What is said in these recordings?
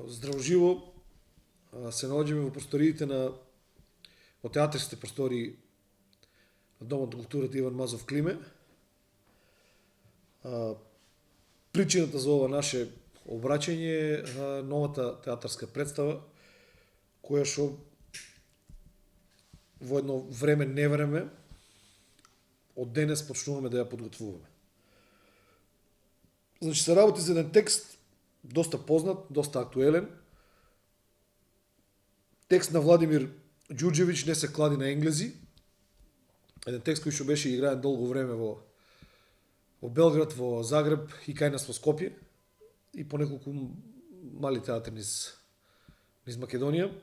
Здраво живо, се наоѓаме во просториите во театрските простории на Домот на културата Иван Мазов Климе. Причината за ова наше обраќање е новата театарска представа, која што во едно време од денес почнуваме да ја подготвуваме. Значи се работи за еден текст доста познат, доста актуелен. Текст на Владимир Ѓурѓевиќ, Не се клади на енглези. Еден текст кој што беше играен долго време во Белград, во Загреб и кај нас во Скопје и по неколку мали театри низ Македонија.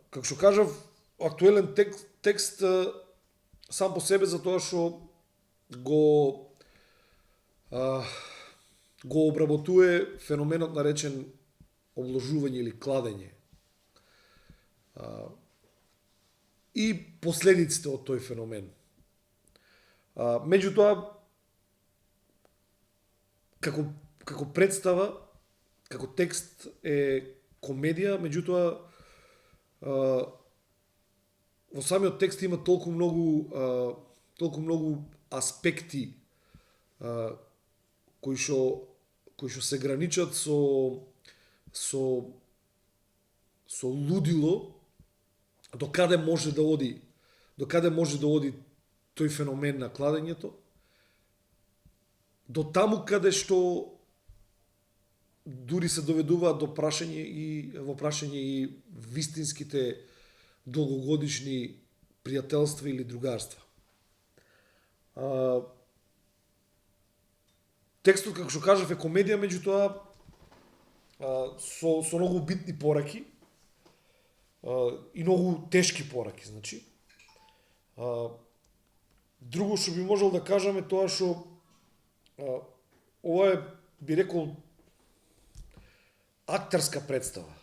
Како што кажав, актуелен текст сам по себе за тоа што го обработува феноменот наречен обложување или кладење и последиците од тој феномен. Меѓутоа, како представа, како текст е комедија, меѓутоа во самиот текст има толку многу аспекти кои што се граничат со лудило, до каде може да оди тој феномен на кладењето, до таму каде што дури се доведуваат во прашање и вистинските долгогодишни пријателства или другарства. Текстот, како што кажав, е комедија, меѓутоа со многу битни пораки и многу тешки пораки, значи. Друго што би можел да кажам е тоа што ова е, би рекол, актерска представа.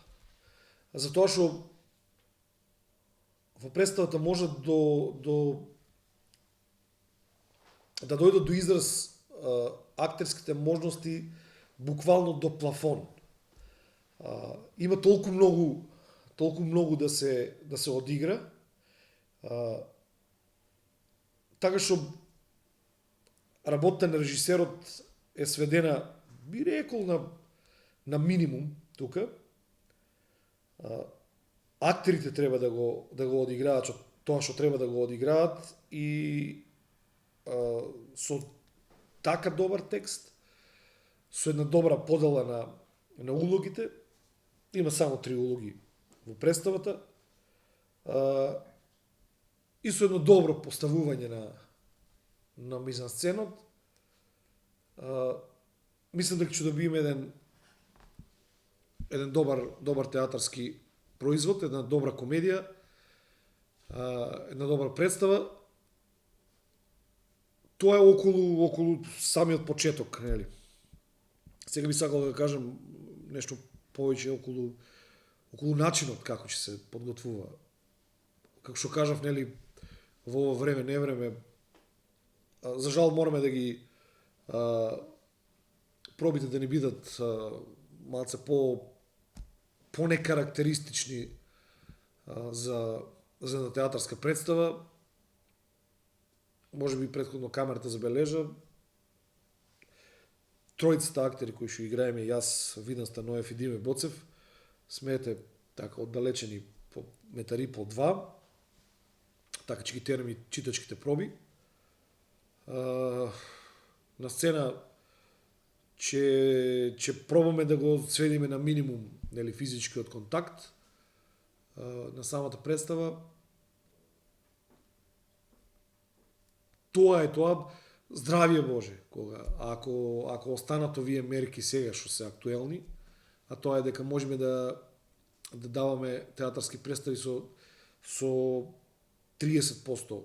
Затоа што во представата може да дојдат до израз актерските можности буквално до плафон. Има толку многу да се одигра, така што работата на режисерот е сведена, би рекол, на минимум тука. Актерите треба да го одиграат тоа што треба да го одиграат и со така добар текст, со една добра подела на улогите. Има само 3 улоги во представата. И со едно добро поставување на мизансценот. Мислам дека ќе добиеме еден добар театарски производ, една добра комедија, една добра представа. Тоа е околу самиот почеток, нели? Сега би сакал да кажам нешто повеќе околу начинот како ќе се подготвува. Како што кажав, нели, во ово време, невреме, за жал мораме да ги пробите да ни бидат малце по-некарактеристични за една театарска представа. Може би претходно камерата забележа. Тројцата актери кои што играеме, јас, Видан Станоев и Диме Боцев, смеете така оддалечени по метари по 2, така ќе ги тераме читачките проби. На сцена ќе пробаме да го сведиме на минимум, нели, физичкиот контакт на самата представа. Тоа е тоа. Здравие Боже, ако останат овие мерки сега што се актуелни, а тоа е дека можеме да даваме театарски представи со 30%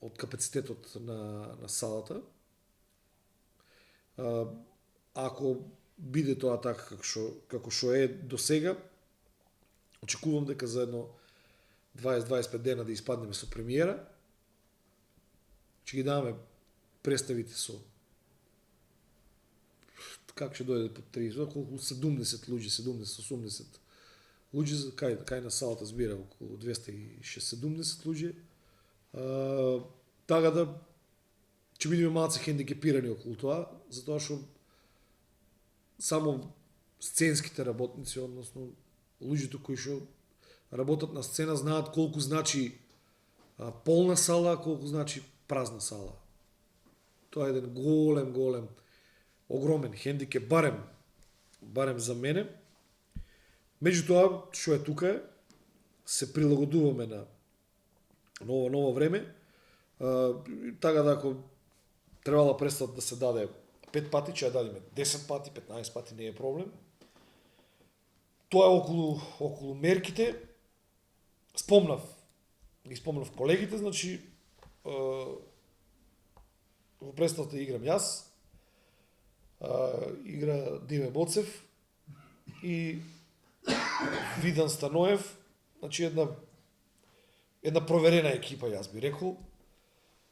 од капацитетот на салата. Ако биде тоа така како што е до сега, очекувам дека за едно 20-25 дена да испаднеме со премиера. Ќе ги даваме представите со как ќе дојде под 30, околу 70 луѓе, 70-80 луѓе, кај на салата збира околу 270 луѓе. Така да ќе бидеме малце хендикепирани околу тоа, затоа што само сценските работници, односно луѓето кои што работат на сцена, знаат колку значи полна сала, колку значи празна сала. Тоа е еден голем, огромен хендикеп, барем за мене. Меѓутоа, што е тука е, се прилагодуваме на ново време. Така да ако требала представа да се даде 5 пати, ќе ја дадеме 10 пати, 15 пати, не е проблем. Тоа е околу мерките. Спомнав колегите, значи во представата играм јас, игра Диме Боцев и Видан Станоев, значи една проверена екипа, јас би рекол,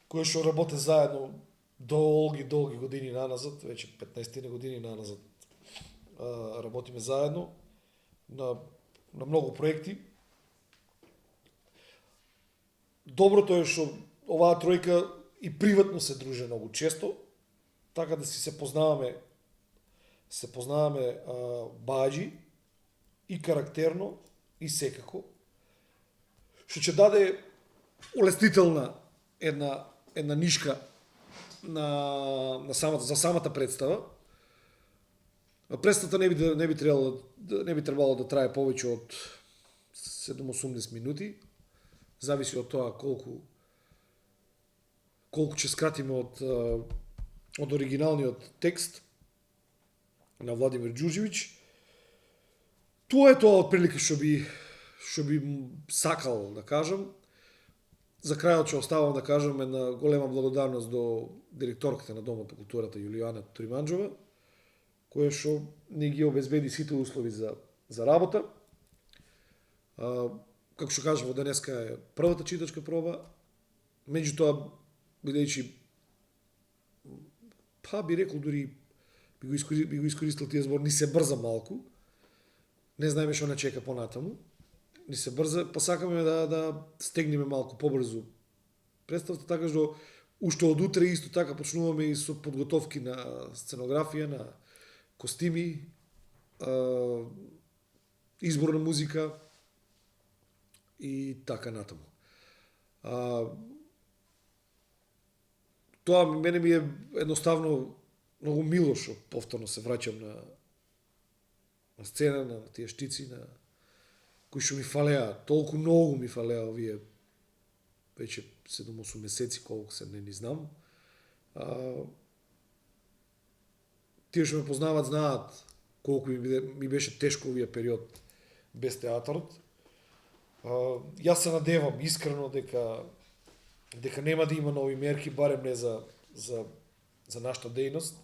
која што работи заедно долги години наназад, веќе 15 години наназад работиме заедно на многу проекти. Доброто е што оваа тројка и приватно се друже многу често, така да си се познаваме баџи и карактерно и секако, што ќе даде улеснителна една нишка за самата представа. Представата не би требало да трае повеќе од 7-18 минути. Зависи од тоа колку ќе скратиме од оригиналниот текст на Владимир Ѓурѓевиќ. Тоа е тоа отприлика што би сакал да кажам. За крајот ќе оставам да кажам една голема благодарност до директорката на Домот на културата Јулијана Туриманџова, која што ни ги обезбеди сите услови за работа. Како што кажемо, денеска е првата читачка проба, меѓутоа, бидејќи, би рекол дури, би го искористил тие збор, ни се брза малку, не знаеме што не чека понатаму, ни се брза, па сакаме да стегнеме малку побрзо представата, така што уште од утре исто така почнуваме и со подготовки на сценографија, на костими, избор на музика и така натаму. Тоа мене ми е едноставно многу мило што повторно се враќам на сцена, на тие штици, на кои што ми фалеа, толку многу ми фалеа овие веќе 7-8 месеци, колку се не ни знам. Тие што ме познаваат знаат колку ми беше тешко овие период без театарот. Јас се надевам искрено дека нема да има нови мерки, барем не за нашата дејност,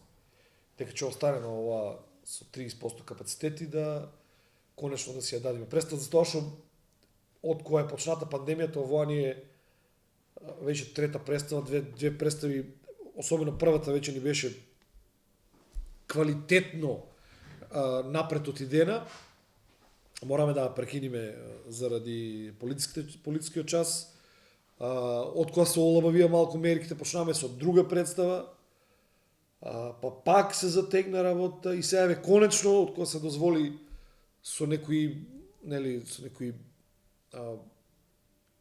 дека ќе остане на ова со 30% капацитети да конечно да си ја дадиме представа, затоа што од која е почната пандемијата, овоа ни е веќе трета представа, две представи, особено првата веќе ни беше квалитетно напред отидена. Мораме да прекиниме заради политичкиот час. Од која се олабавија малку мерките, почнаме со друга представа, па пак се затегна работа и сега конечно од која се дозволи со некои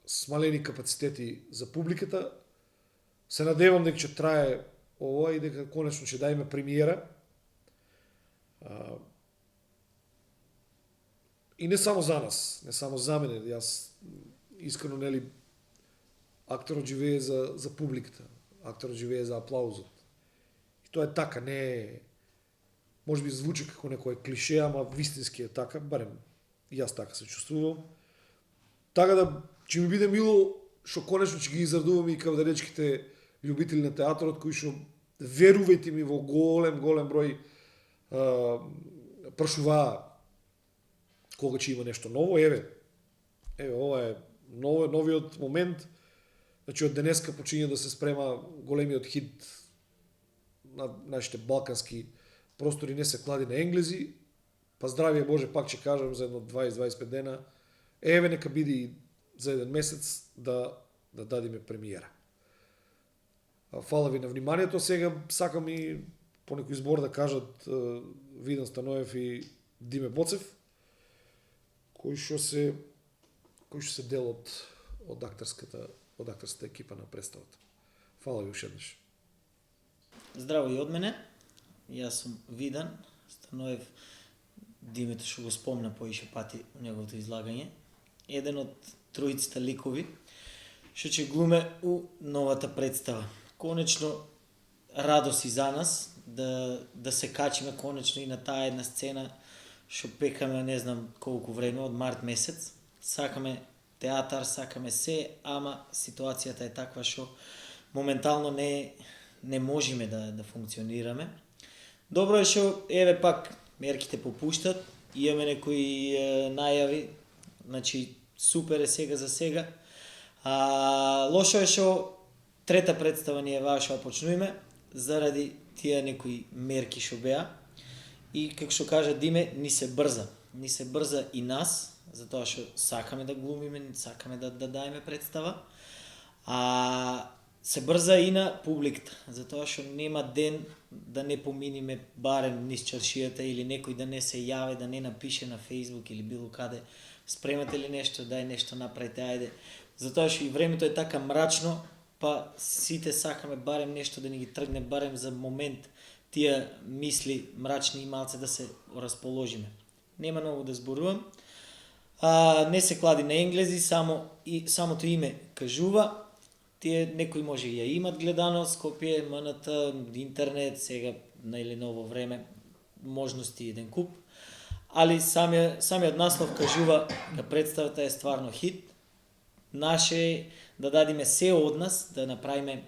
смалени капацитети за публиката. Се надевам дека ќе трае ова и дека конечно ќе дајме премиера. И не само за нас, не само за мене, јас искрено акторот живее за публиката, акторот живее за аплаузот. И тоа е така, не е, може би звучи како некој клише, ама вистински е така, барем и јас така се чувствувам. Така да ќе ми биде мило што конечно ќе ги израдуваме и кавдаречките љубители на театарот, кои што верувајте ми во голем број прашуваа кога ќе има нешто ново. Еве, ова е новиот момент. Значи од денеска почиња да се спрема големиот хит на нашите балкански простори не се клади на енглези, па здравие Боже, пак ќе кажам за едно 20-25 дена, еве нека биде и за еден месец да дадиме премиера. Фала ви на вниманието, сега сакам и по некој збор да кажат Видан Станоев и Диме Боцев, кои што се дел од актерската екипа на представата. Фала ви уште еднаш. Здраво и од мене. Јас сум Видан Станоев. Димето што го спомна поише пати у неговото излагање. Еден од тројцата ликови што ќе глуме у новата представа. Конечно радост и за нас да се качиме конечно и на таа една сцена што пекаме не знам колку време од март месец. Сакаме театар, сакаме се, ама ситуацијата е таква што моментално не можеме да функционираме. Добро е што еве пак мерките попуштат, имаме некои најави, значи супер е сега за сега. Лошо е што трета представа ни е ваша почнуиме заради тие некои мерки што беа. И како што кажа Диме, ни се брза и нас, затоа што сакаме да глумиме, сакаме да даеме представа. Се брза и на публиката, затоа што нема ден да не поминиме барем низ чаршијата или некој да не се јаве, да не напише на Facebook или било каде спремате ли нешто, дај нешто направите, ајде. Затоа што и времето е така мрачно, па сите сакаме барем нешто да ни ги тргне, барем за момент тие мисли мрачни и малце да се расположиме. Нема многу да зборувам. Не се клади на енглези, самото име кажува. Тие некои може и ја имат гледано, Скопје, МНТ, интернет, сега или ново време, можности еден куп. Али самиот наслов кажува дека представата е стварно хит. Наше е да дадиме се од нас, да направиме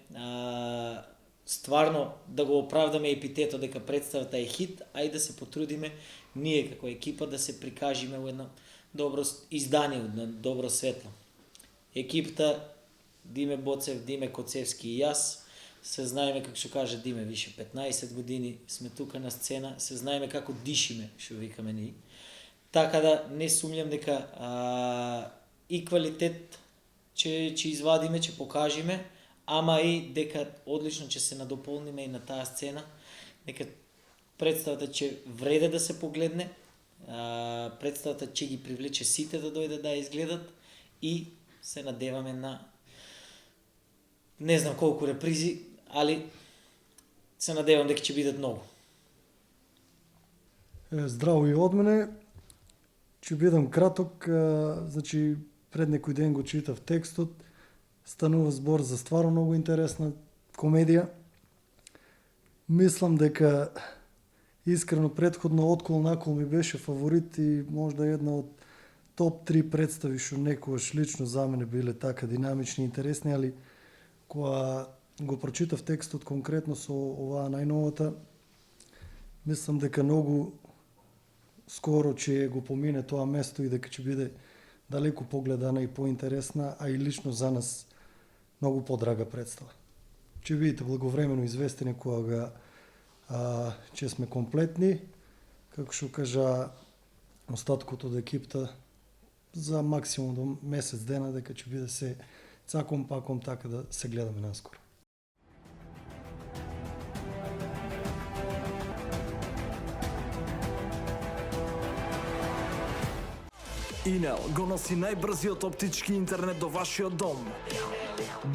стварно да го оправдаме епитетот дека представата е хит, а и да се потрудиме ние како екипа да се прикажиме во едно добро издание, едно добро светло. Екипата Диме Боцев, Диме Коцевски и јас се знаеме, како што кажа Диме, више 15 години сме тука на сцена, се знаеме како дишиме, што викаме ние. Така да не сумњам дека и квалитет ќе извадиме, ќе покажиме, ама и дека одлично ќе се надополниме и на таа сцена, дека представата ќе вреде да се погледне, представата ќе ги привлече сите да дојдат да ја изгледат и се надеваме на не знам колку репризи, али се надевам дека ќе бидат многу. Здраво и од мене. Ќе бидам краток, значи пред некој ден го читав текстот. Станува збор за стварно многу интересна комедија. Мислам дека искрено претходно Откол накол ми беше фаворит и можда една од топ 3 представи што некогаш лично за мене биле така динамични и интересни, али кога го прочитав текстот конкретно со оваа најновата, мислам дека многу скоро ќе го помине тоа место и дека ќе биде далеку погледана и поинтересна, а и лично за нас многу подрага представа. Ќе видите благовремено известени кога ќе сме комплетни, како што кажа остаткото од екипта, за максимум до месец дена дека ќе биде се цаком паком така да се гледаме наскоро. Инел го носи најбрзиот оптички интернет до вашиот дом.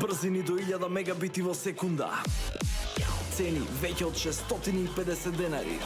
Брзини до 1000 мегабити во секунда. Цени веќе од 650 денари.